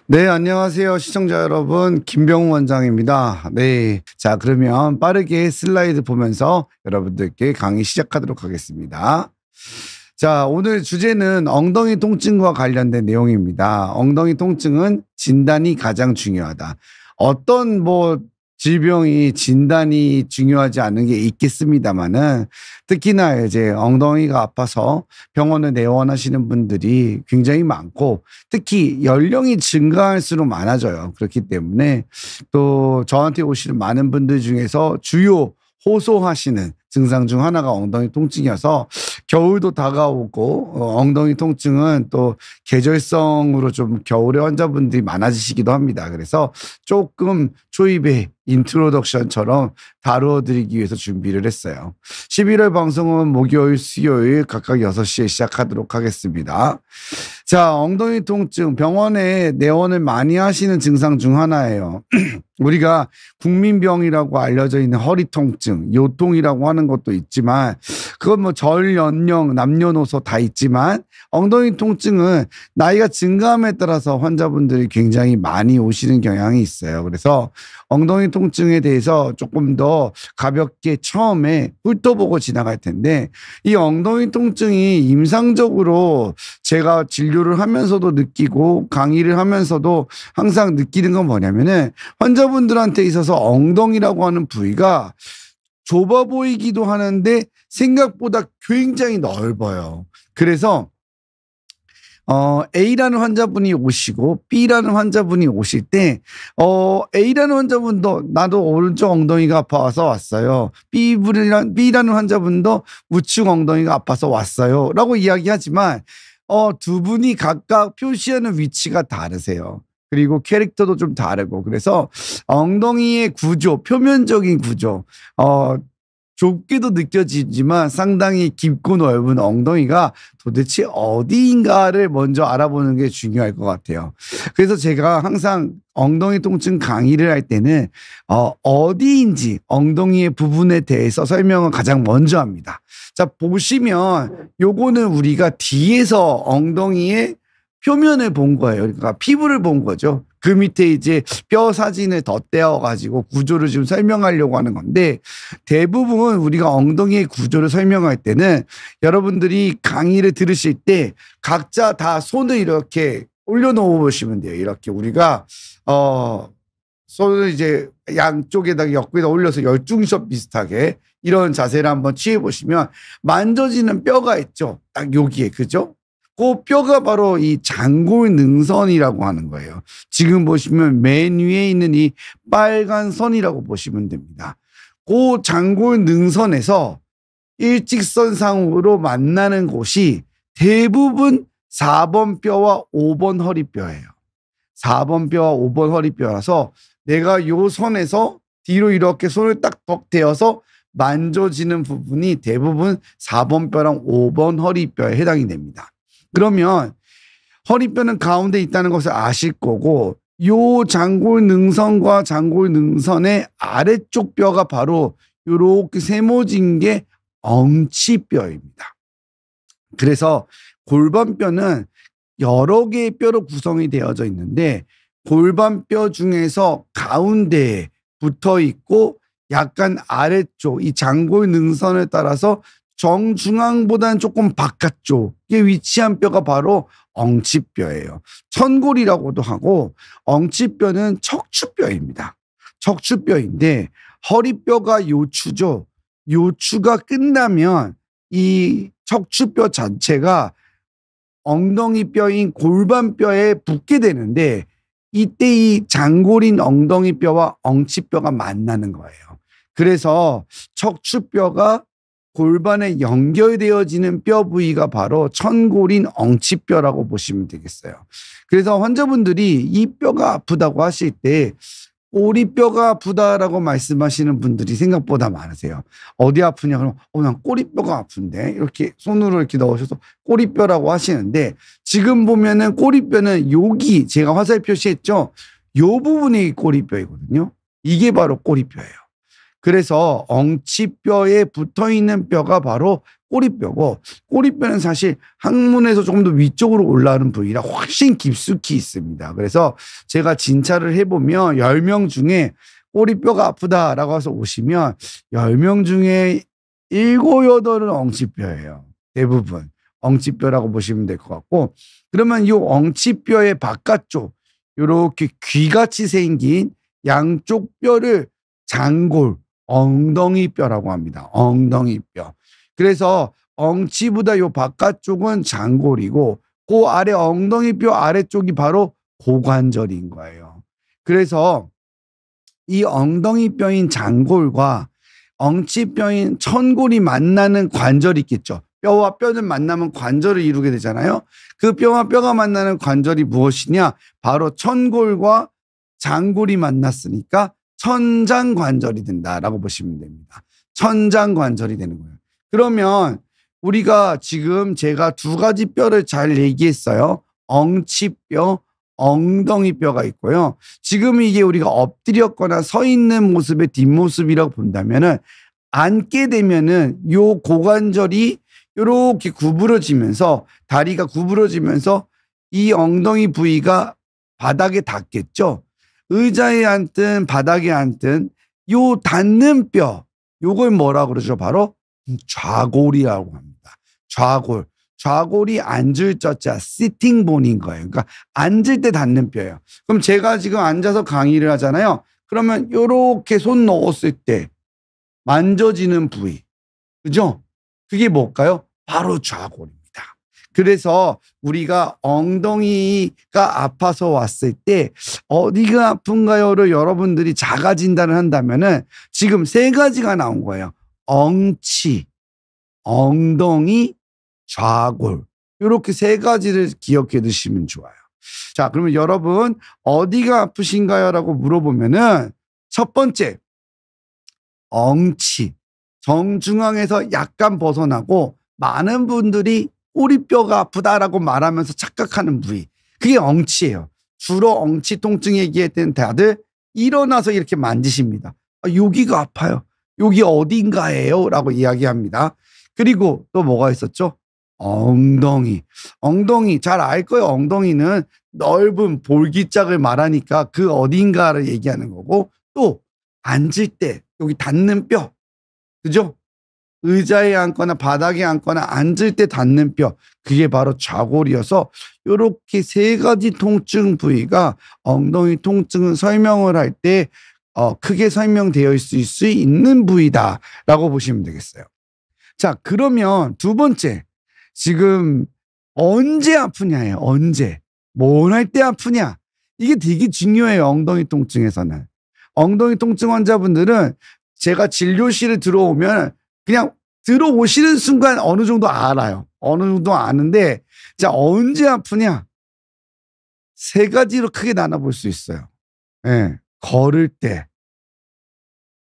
네, 안녕하세요. 시청자 여러분. 김병우 원장입니다. 네. 자, 그러면 빠르게 슬라이드 보면서 여러분들께 강의 시작하도록 하겠습니다. 자, 오늘 주제는 엉덩이 통증과 관련된 내용입니다. 엉덩이 통증은 진단이 가장 중요하다. 어떤 질병이 진단이 중요하지 않은 게 있겠습니다만은 특히나 이제 엉덩이가 아파서 병원에 내원하시는 분들이 굉장히 많고 특히 연령이 증가할수록 많아져요. 그렇기 때문에 또 저한테 오시는 많은 분들 중에서 주요 호소하시는 증상 중 하나가 엉덩이 통증이어서 겨울도 다가오고 엉덩이 통증은 또 계절성으로 좀 겨울에 환자분들이 많아지시기도 합니다. 그래서 조금 초입에 인트로덕션처럼 다루어드리기 위해서 준비를 했어요. 11월 방송은 목요일, 수요일 각각 6시에 시작하도록 하겠습니다. 자, 엉덩이 통증 병원에 내원을 많이 하시는 증상 중 하나예요. 우리가 국민병이라고 알려져 있는 허리 통증, 요통이라고 하는 것도 있지만 그건 절 연령 남녀노소 다 있지만 엉덩이 통증은 나이가 증가함에 따라서 환자분들이 굉장히 많이 오시는 경향이 있어요. 그래서 엉덩이 통증에 대해서 조금 더 가볍게 처음에 훑어보고 지나갈 텐데 이 엉덩이 통증이 임상적으로 제가 진료를 하면서도 느끼고 강의를 하면서도 항상 느끼는 건 뭐냐면은 환자분들한테 있어서 엉덩이라고 하는 부위가 좁아 보이기도 하는데 생각보다 굉장히 넓어요. 그래서 A라는 환자분이 오시고 B라는 환자분이 오실 때 A라는 환자분도 나도 오른쪽 엉덩이가 아파서 왔어요. B라는 환자분도 우측 엉덩이가 아파서 왔어요. 라고 이야기하지만 두 분이 각각 표시하는 위치가 다르세요. 그리고 캐릭터도 좀 다르고 그래서 엉덩이의 구조, 표면적인 구조 좁게도 느껴지지만 상당히 깊고 넓은 엉덩이가 도대체 어디인가를 먼저 알아보는 게 중요할 것 같아요. 그래서 제가 항상 엉덩이 통증 강의를 할 때는 어디인지 엉덩이의 부분에 대해서 설명을 가장 먼저 합니다. 자, 보시면 요거는 우리가 뒤에서 엉덩이의 표면을 본 거예요. 그러니까 피부를 본 거죠. 그 밑에 이제 뼈 사진을 덧대어 가지고 구조를 지금 설명하려고 하는 건데 대부분 우리가 엉덩이의 구조를 설명할 때는 여러분들이 강의를 들으실 때 각자 다 손을 이렇게 올려놓으시면 돼요. 이렇게 우리가 손을 이제 양쪽에다가 옆에다 올려서 열중샷 비슷하게 이런 자세를 한번 취해 보시면 만져지는 뼈가 있죠. 딱 여기에, 그죠? 그 뼈가 바로 이 장골 능선이라고 하는 거예요. 지금 보시면 맨 위에 있는 이 빨간 선이라고 보시면 됩니다. 그 장골 능선에서 일직선상으로 만나는 곳이 대부분 4번 뼈와 5번 허리뼈예요. 4번 뼈와 5번 허리뼈라서 내가 요 선에서 뒤로 이렇게 손을 딱 벅대어서 만져지는 부분이 대부분 4번 뼈랑 5번 허리뼈에 해당이 됩니다. 그러면 허리뼈는 가운데 있다는 것을 아실 거고 요 장골 능선과 장골 능선의 아래쪽 뼈가 바로 요렇게 세모진 게 엉치뼈입니다. 그래서 골반뼈는 여러 개의 뼈로 구성이 되어져 있는데 골반뼈 중에서 가운데에 붙어 있고 약간 아래쪽 이 장골 능선에 따라서 정중앙보다는 조금 바깥쪽에 위치한 뼈가 바로 엉치뼈예요. 천골이라고도 하고 엉치뼈는 척추뼈입니다. 척추뼈인데 허리뼈가 요추죠. 요추가 끝나면 이 척추뼈 자체가 엉덩이 뼈인 골반뼈에 붙게 되는데 이때 이 장골인 엉덩이 뼈와 엉치뼈가 만나는 거예요. 그래서 척추뼈가 골반에 연결되어지는 뼈 부위가 바로 천골인 엉치뼈라고 보시면 되겠어요. 그래서 환자분들이 이 뼈가 아프다고 하실 때 꼬리뼈가 아프다라고 말씀하시는 분들이 생각보다 많으세요. 어디 아프냐 그러면 난 꼬리뼈가 아픈데 이렇게 손으로 이렇게 넣으셔서 꼬리뼈라고 하시는데 지금 보면은 꼬리뼈는 여기 제가 화살 표시했죠. 요 부분이 꼬리뼈이거든요. 이게 바로 꼬리뼈예요. 그래서 엉치뼈에 붙어있는 뼈가 바로 꼬리뼈고, 꼬리뼈는 사실 항문에서 조금 더 위쪽으로 올라오는 부위라 훨씬 깊숙이 있습니다. 그래서 제가 진찰을 해보면 10명 중에 꼬리뼈가 아프다라고 해서 오시면 10명 중에 7, 8은 엉치뼈예요. 대부분 엉치뼈라고 보시면 될 것 같고, 그러면 이 엉치뼈의 바깥쪽 이렇게 귀같이 생긴 양쪽 뼈를 장골, 엉덩이뼈라고 합니다. 엉덩이뼈. 그래서 엉치보다 요 바깥쪽은 장골이고, 그 아래 엉덩이뼈 아래쪽이 바로 고관절인 거예요. 그래서 이 엉덩이뼈인 장골과 엉치뼈인 천골이 만나는 관절이 있겠죠. 뼈와 뼈는 만나면 관절을 이루게 되잖아요. 그 뼈와 뼈가 만나는 관절이 무엇이냐? 바로 천골과 장골이 만났으니까 천장관절이 된다라고 보시면 됩니다. 천장관절이 되는 거예요. 그러면 우리가 지금 제가 두 가지 뼈를 잘 얘기했어요. 엉치뼈, 엉덩이뼈가 있고요. 지금 이게 우리가 엎드렸거나 서 있는 모습의 뒷모습이라고 본다면은, 앉게 되면은 요 고관절이 이렇게 구부러지면서, 다리가 구부러지면서 이 엉덩이 부위가 바닥에 닿겠죠. 의자에 앉든 바닥에 앉든 요 닿는 뼈, 요걸 뭐라 그러죠? 바로 좌골이라고 합니다. 좌골. 좌골이 앉을 자자, 시팅본인 거예요. 그러니까 앉을 때 닿는 뼈예요. 그럼 제가 지금 앉아서 강의를 하잖아요. 그러면 요렇게 손 넣었을 때 만져지는 부위, 그죠? 그게 뭘까요? 바로 좌골입니다. 그래서 우리가 엉덩이가 아파서 왔을 때 어디가 아픈가요를 여러분들이 자가 진단을 한다면은 지금 세 가지가 나온 거예요. 엉치, 엉덩이, 좌골. 이렇게 세 가지를 기억해 두시면 좋아요. 자, 그러면 여러분 어디가 아프신가요? 라고 물어보면은 첫 번째, 엉치. 정중앙에서 약간 벗어나고 많은 분들이 꼬리뼈가 아프다라고 말하면서 착각하는 부위. 그게 엉치예요. 주로 엉치 통증 얘기할 때는 다들 일어나서 이렇게 만지십니다. 여기가 아파요. 여기 어딘가예요? 라고 이야기합니다. 그리고 또 뭐가 있었죠? 엉덩이. 엉덩이 잘 알 거예요. 엉덩이는 넓은 볼기짝을 말하니까 그 어딘가를 얘기하는 거고, 또 앉을 때 여기 닿는 뼈. 그죠? 의자에 앉거나 바닥에 앉거나 앉을 때 닿는 뼈. 그게 바로 좌골이어서 이렇게 세 가지 통증 부위가 엉덩이 통증을 설명을 할 때 크게 설명되어 있을 수 있는 부위다라고 보시면 되겠어요. 자, 그러면 두 번째. 지금 언제 아프냐예요. 언제. 뭘 할 때 아프냐. 이게 되게 중요해요. 엉덩이 통증에서는. 엉덩이 통증 환자분들은 제가 진료실에 들어오면 그냥 들어오시는 순간 어느 정도 알아요. 어느 정도 아는데, 자, 언제 아프냐? 세 가지로 크게 나눠볼 수 있어요. 예, 걸을 때,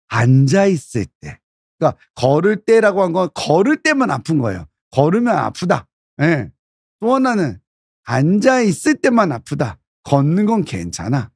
앉아있을 때. 그러니까 걸을 때라고 한 건 걸을 때만 아픈 거예요. 걸으면 아프다. 예. 또 하나는 앉아있을 때만 아프다. 걷는 건 괜찮아.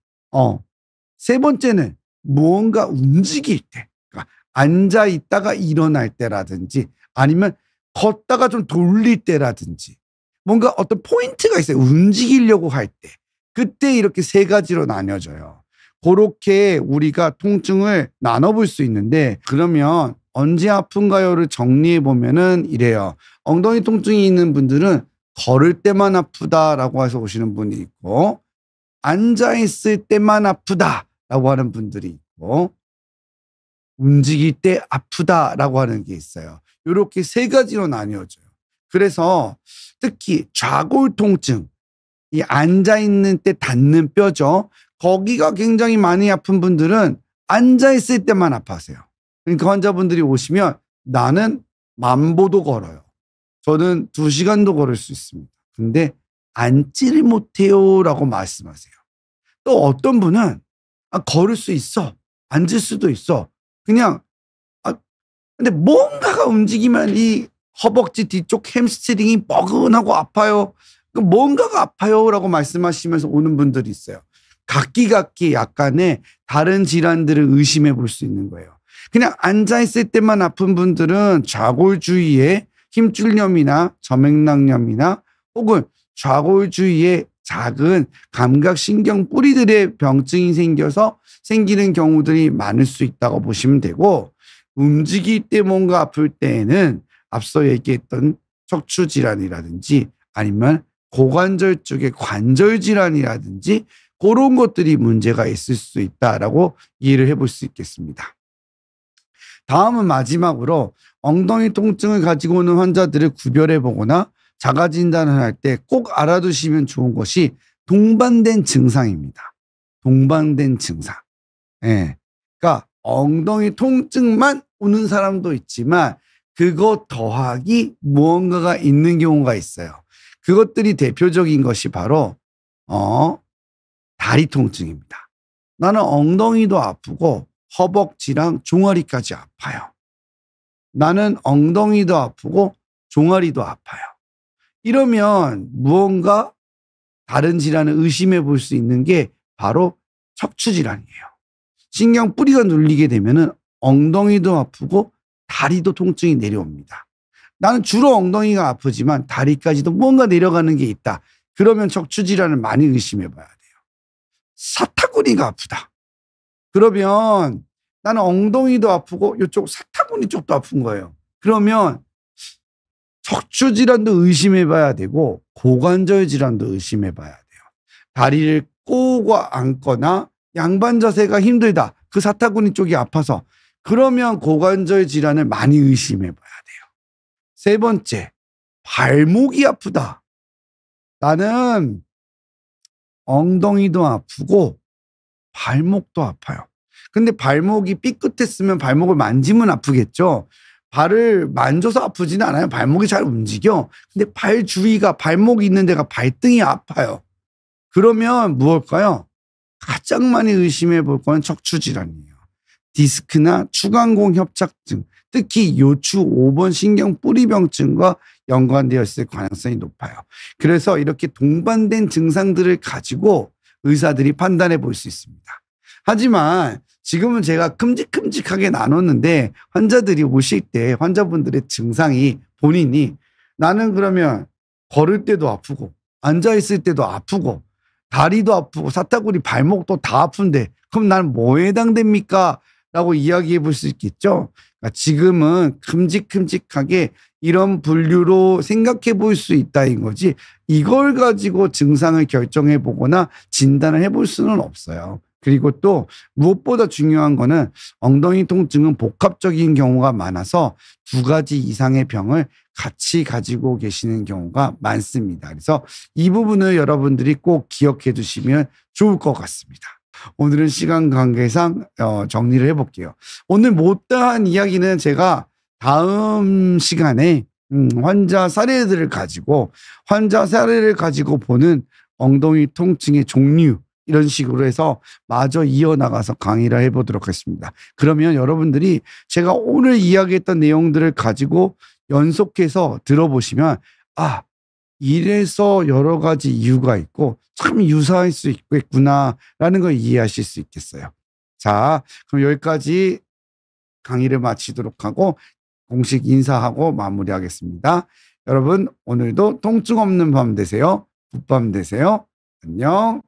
세 번째는 무언가 움직일 때. 그러니까 앉아있다가 일어날 때라든지, 아니면 걷다가 좀 돌릴 때라든지, 뭔가 어떤 포인트가 있어요. 움직이려고 할 때. 그때 이렇게 세 가지로 나뉘어져요. 그렇게 우리가 통증을 나눠볼 수 있는데, 그러면 언제 아픈가요를 정리해 보면은 이래요. 엉덩이 통증이 있는 분들은 걸을 때만 아프다라고 해서 오시는 분이 있고, 앉아있을 때만 아프다라고 하는 분들이 있고, 움직일 때 아프다라고 하는 게 있어요. 이렇게 세 가지로 나뉘어져요. 그래서 특히 좌골 통증, 이 앉아있는 때 닿는 뼈죠. 거기가 굉장히 많이 아픈 분들은 앉아있을 때만 아파하세요. 그러니까 환자분들이 오시면 나는 10,000보도 걸어요. 저는 2시간도 걸을 수 있습니다. 근데 앉지를 못해요 라고 말씀하세요. 또 어떤 분은 걸을 수 있어. 앉을 수도 있어. 그냥 근데 뭔가가 움직이면 이 허벅지 뒤쪽 햄스트링이 뻐근하고 아파요. 뭔가가 아파요 라고 말씀하시면서 오는 분들이 있어요. 각기 약간의 다른 질환들을 의심해 볼 수 있는 거예요. 그냥 앉아있을 때만 아픈 분들은 좌골 주위에 힘줄염이나 점액낭염이나 혹은 좌골 주위에 작은 감각신경 뿌리들의 병증이 생겨서 생기는 경우들이 많을 수 있다고 보시면 되고, 움직일 때 뭔가 아플 때에는 앞서 얘기했던 척추질환이라든지 아니면 고관절 쪽의 관절질환이라든지 그런 것들이 문제가 있을 수 있다라고 이해를 해볼 수 있겠습니다. 다음은 마지막으로 엉덩이 통증을 가지고 오는 환자들을 구별해 보거나 자가 진단을 할 때 꼭 알아두시면 좋은 것이 동반된 증상입니다. 동반된 증상. 예. 그러니까 엉덩이 통증만 오는 사람도 있지만 그거 더하기 무언가가 있는 경우가 있어요. 그것들이 대표적인 것이 바로 다리 통증입니다. 나는 엉덩이도 아프고 허벅지랑 종아리까지 아파요. 나는 엉덩이도 아프고 종아리도 아파요. 이러면 무언가 다른 질환을 의심해 볼 수 있는 게 바로 척추 질환이에요. 신경 뿌리가 눌리게 되면은 엉덩이도 아프고 다리도 통증이 내려옵니다. 나는 주로 엉덩이가 아프지만 다리까지도 뭔가 내려가는 게 있다. 그러면 척추 질환을 많이 의심해 봐야 돼요. 사타구니가 아프다. 그러면 나는 엉덩이도 아프고 이쪽 사타구니 쪽도 아픈 거예요. 그러면 척추 질환도 의심해 봐야 되고 고관절 질환도 의심해 봐야 돼요. 다리를 꼬고 앉거나 양반 자세가 힘들다. 그 사타구니 쪽이 아파서. 그러면 고관절 질환을 많이 의심해 봐야 돼요. 세 번째, 발목이 아프다. 나는 엉덩이도 아프고 발목도 아파요. 근데 발목이 삐끗했으면 발목을 만지면 아프겠죠. 발을 만져서 아프지는 않아요. 발목이 잘 움직여. 근데 발 주위가 발목이 있는 데가 발등이 아파요. 그러면 무엇일까요? 가장 많이 의심해 볼 건 척추 질환이에요. 디스크나 추간공 협착증, 특히 요추 5번 신경 뿌리병증과 연관되어 있을 가능성이 높아요. 그래서 이렇게 동반된 증상들을 가지고 의사들이 판단해 볼 수 있습니다. 하지만 지금은 제가 큼직큼직하게 나눴는데 환자들이 오실 때 환자분들의 증상이 본인이 나는 그러면 걸을 때도 아프고 앉아있을 때도 아프고 다리도 아프고 사타구니 발목도 다 아픈데 그럼 나는 뭐에 해당됩니까? 라고 이야기해 볼 수 있겠죠. 그러니까 지금은 큼직큼직하게 이런 분류로 생각해 볼 수 있다인 거지 이걸 가지고 증상을 결정해 보거나 진단을 해볼 수는 없어요. 그리고 또 무엇보다 중요한 거는 엉덩이 통증은 복합적인 경우가 많아서 두 가지 이상의 병을 같이 가지고 계시는 경우가 많습니다. 그래서 이 부분을 여러분들이 꼭 기억해 두시면 좋을 것 같습니다. 오늘은 시간 관계상 정리를 해볼게요. 오늘 못다한 이야기는 제가 다음 시간에 환자 사례를 가지고 보는 엉덩이 통증의 종류 이런 식으로 해서 마저 이어나가서 강의를 해보도록 하겠습니다. 그러면 여러분들이 제가 오늘 이야기했던 내용들을 가지고 연속해서 들어보시면 이래서 여러 가지 이유가 있고 참 유사할 수 있겠구나라는 걸 이해하실 수 있겠어요. 자, 그럼 여기까지 강의를 마치도록 하고 공식 인사하고 마무리하겠습니다. 여러분 오늘도 통증 없는 밤 되세요. 굿밤 되세요. 안녕.